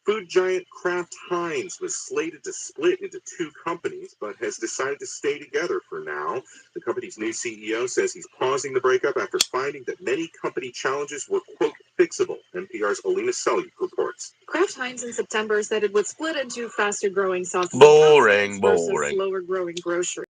Food giant Kraft Heinz was slated to split into two companies, but has decided to stay together for now. The company's new CEO says he's pausing the breakup after finding that many company challenges were, quote, fixable. NPR's Alina Selyuk reports. Kraft Heinz in September said it would split into faster-growing sauces Boring. versus slower-growing grocery.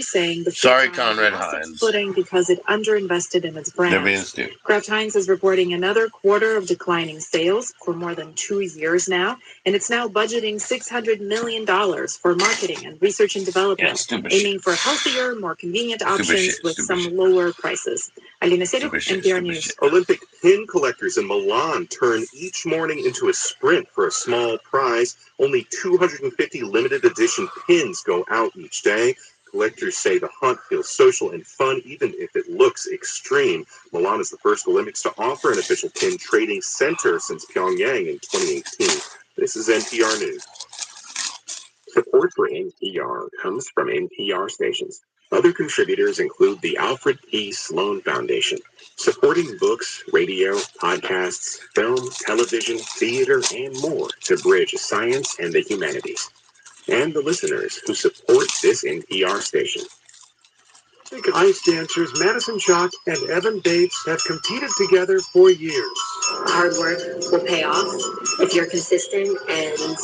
Saying the Sorry, Conrad Heinz. Splitting because it underinvested in its brand. They're being stupid. Kraft Heinz is reporting another quarter of declining sales for more than 2 years now, and it's now budgeting $600 million for marketing and research and development, aiming for healthier, more convenient options with some lower prices. Alina Selyuk, NPR News. Olympic pin collectors in Milan turn each morning into a sprint for a small prize. Only 250 limited edition pins go out each day. Collectors say the hunt feels social and fun, even if it looks extreme. Milan is the first Olympics to offer an official pin trading center since Pyongyang in 2018. This is NPR News. Support for NPR comes from NPR stations. Other contributors include the Alfred P. Sloan Foundation, supporting books, radio, podcasts, film, television, theater, and more to bridge science and the humanities. And the listeners who support this NPR station. Ice dancers Madison Chalk and Evan Bates have competed together for years. Hard work will pay off if you're consistent and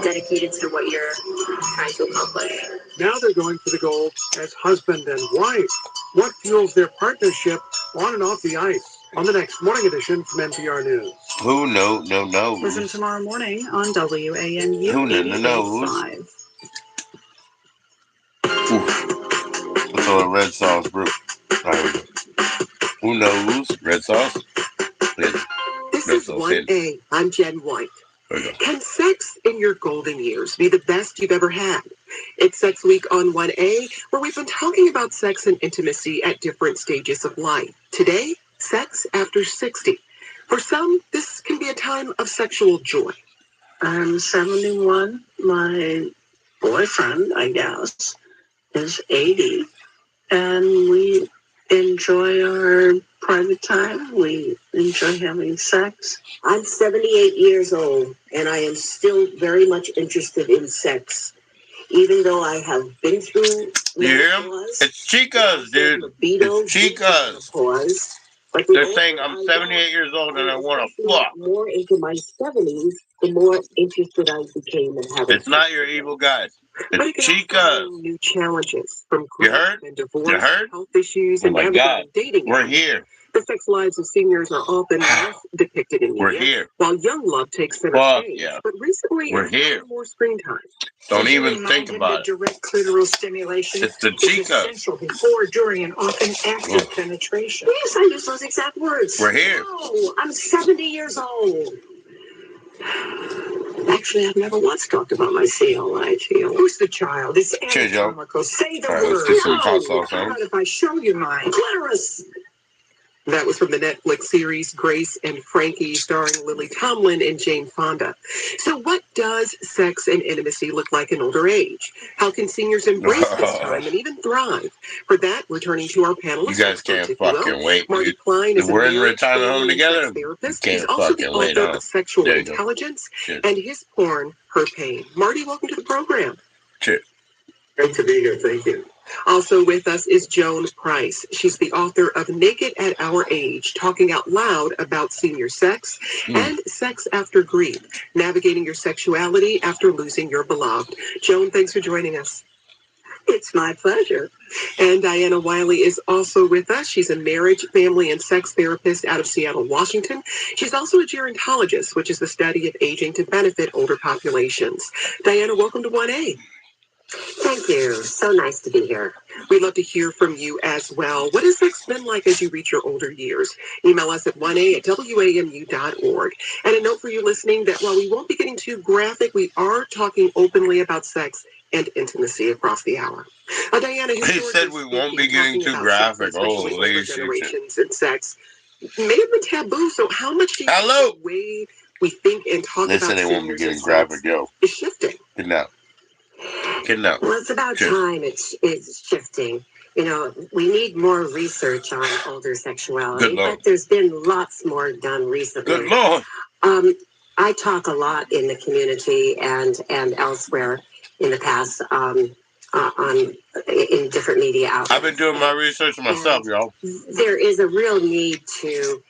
dedicated to what you're trying to accomplish. Now they're going for the gold as husband and wife. What fuels their partnership on and off the ice? On the next Morning Edition from NPR News. Who knows? Listen tomorrow morning on WAMU. Who knows? That's all red sauce, bro. Who knows? Red sauce? This is 1A. I'm Jen White. Can sex in your golden years be the best you've ever had? It's Sex Week on 1A, where we've been talking about sex and intimacy at different stages of life. Today, sex after 60. For some, this can be a time of sexual joy. I'm 71. My boyfriend, I guess, is 80. And we enjoy our private time. We enjoy having sex. I'm 78 years old, and I am still very much interested in sex. Even though I have been through... You hear him? It's chicas, dude. It's chicas. They're saying I'm 78 years old and I want to fuck. More into my 70s, the more interested I became in having. It's not your evil guys. It's chicas. New challenges from you heard? And divorce, you heard? health issues, and dating. We're here. The sex lives of seniors are often less depicted in media. We're here. While young love takes center stage. Yeah. But recently, we're here. More screen time. Don't even think about it. Direct clitoral stimulation. It's the chicas. Essential before, during, and often after penetration. Yes, I use those exact words. We're here. Oh, I'm 70 years old. Actually, I've never once talked about my CLI. Who's the child? It's anatomical. Say the word. How about if I show you mine? Clarice. That was from the Netflix series Grace and Frankie, starring Lily Tomlin and Jane Fonda. So what does sex and intimacy look like in older age? How can seniors embrace this time and even thrive? For that, we're turning to our panelists. You guys can't fucking wait. Marty Klein is we're in the retirement home together. Therapist. He's also the author of Sexual Intelligence and his porn, Her Pain. Marty, welcome to the program. Cheers. Great to be here. Thank you. Also with us is Joan Price. She's the author of Naked at Our Age, talking out loud about senior sex and sex after grief, navigating your sexuality after losing your beloved. Joan, thanks for joining us. It's my pleasure. And Diana Wiley is also with us. She's a marriage, family, and sex therapist out of Seattle, Washington. She's also a gerontologist, which is the study of aging to benefit older populations. Diana, welcome to 1A. Thank you. So nice to be here. We'd love to hear from you as well. What has sex been like as you reach your older years? Email us at 1a@wamu.org. And a note for you listening that while we won't be getting too graphic, we are talking openly about sex and intimacy across the hour. Diana, he said we won't be getting too graphic. Holy shit. Generations and sex may have been taboo. So how much do you weigh we think and talk They about said they want me seniors getting and grab sex and go. is shifting. Kidnap. Kidnap. Well, it's about time it's shifting. You know, we need more research on older sexuality, but there's been lots more done recently. Good Lord. I talk a lot in the community and elsewhere in the past in different media outlets. I've been doing my research myself, y'all. There is a real need to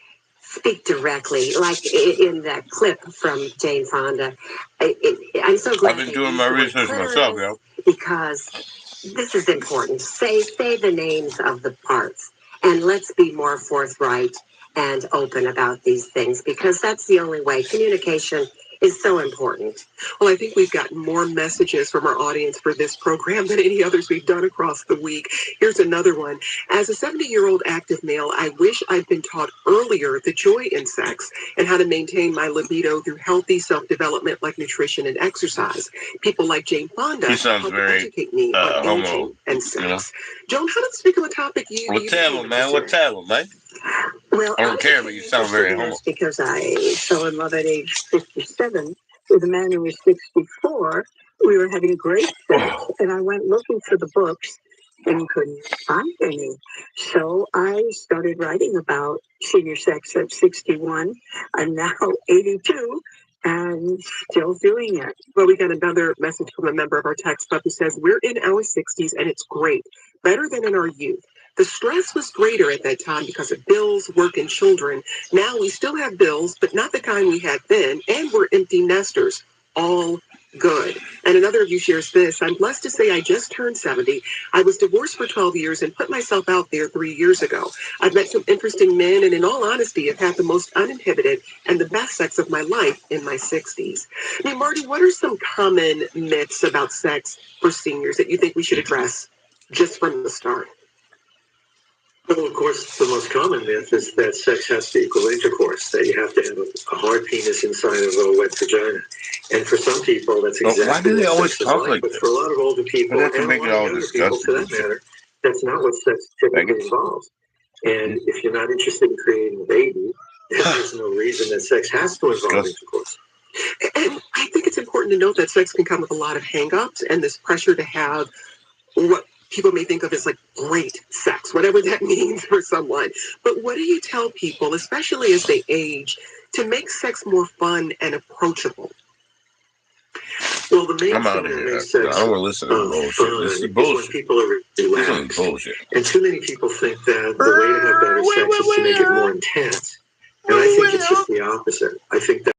speak directly, like in that clip from Jane Fonda. I'm so glad I've been doing my research myself, y'all. Because this is important. Say the names of the parts, and let's be more forthright and open about these things, because that's the only way. Communication is so important. Well, I think we've gotten more messages from our audience for this program than any others we've done across the week. Here's another one. As a 70-year-old active male, I wish I'd been taught earlier the joy in sex and how to maintain my libido through healthy self-development like nutrition and exercise. People like Jane Fonda help educate me on aging and sex. You know? Joan, how does this become a topic you tell him, man? What tell him, man? Well, I don't care, but you sound very homo. Because I fell in love at age 57 with a man who was 64. We were having great sex, and I went looking for the books and couldn't find any. So I started writing about senior sex at 61. I'm now 82 and still doing it. Well, we got another message from a member of our text club who says, we're in our 60s and it's great, better than in our youth. The stress was greater at that time because of bills, work, and children. Now we still have bills, but not the kind we had then, and we're empty nesters. All good. And another of you shares this. I'm blessed to say I just turned 70. I was divorced for 12 years and put myself out there 3 years ago. I've met some interesting men, and in all honesty, have had the most uninhibited and the best sex of my life in my 60s. I mean, Marty, what are some common myths about sex for seniors that you think we should address just from the start? Well, of course, the most common myth is that sex has to equal intercourse, that you have to have a hard penis inside of a wet vagina. And for some people, that's exactly why do they always sex is talk like. But for a lot of older people, and a lot of younger people, for that matter, that's not what sex typically involves. And if you're not interested in creating a baby, then there's no reason that sex has to involve intercourse. And I think it's important to note that sex can come with a lot of hang-ups and this pressure to have what people may think of as like great sex, whatever that means for someone. But what do you tell people, especially as they age, to make sex more fun and approachable? Well, the main thing that makes sex I don't want to listen to bullshit. This is bullshit. When people are relaxed. This is bullshit. And too many people think that the way to have better sex is to make it more intense. And I think it's just the opposite. I think that